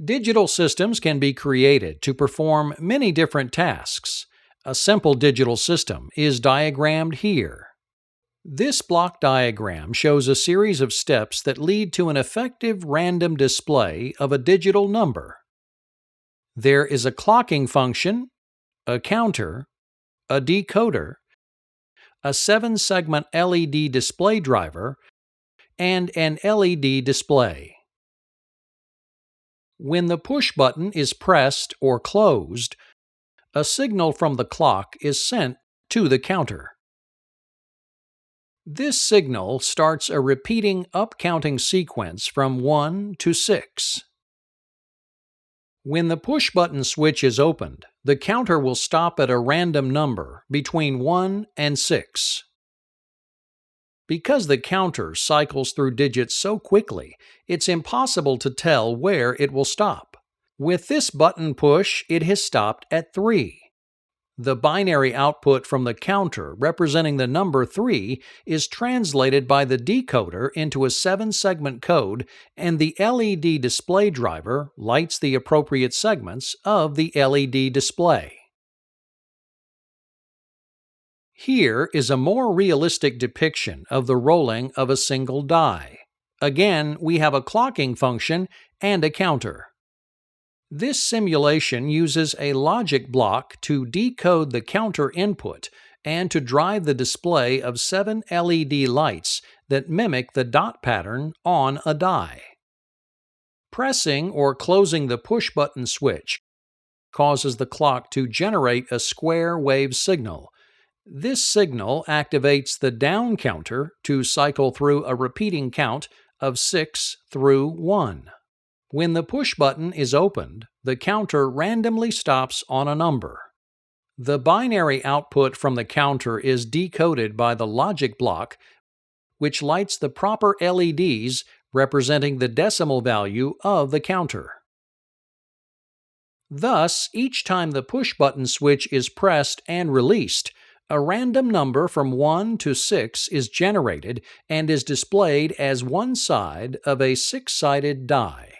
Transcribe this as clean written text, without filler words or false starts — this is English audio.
Digital systems can be created to perform many different tasks. A simple digital system is diagrammed here. This block diagram shows a series of steps that lead to an effective random display of a digital number. There is a clocking function, a counter, a decoder, a 7-segment LED display driver, and an LED display. When the push button is pressed or closed, a signal from the clock is sent to the counter. This signal starts a repeating up-counting sequence from 1 to 6. When the push button switch is opened, the counter will stop at a random number between 1 and 6. Because the counter cycles through digits so quickly, it's impossible to tell where it will stop. With this button push, it has stopped at 3. The binary output from the counter representing the number 3 is translated by the decoder into a 7-segment code, and the LED display driver lights the appropriate segments of the LED display. Here is a more realistic depiction of the rolling of a single die. Again, we have a clocking function and a counter. This simulation uses a logic block to decode the counter input and to drive the display of 7 LED lights that mimic the dot pattern on a die. Pressing or closing the push button switch causes the clock to generate a square wave signal. This signal activates the down counter to cycle through a repeating count of 6 through 1. When the push button is opened, the counter randomly stops on a number. The binary output from the counter is decoded by the logic block, which lights the proper LEDs representing the decimal value of the counter. Thus, each time the push button switch is pressed and released, a random number from 1 to 6 is generated and is displayed as one side of a 6-sided die.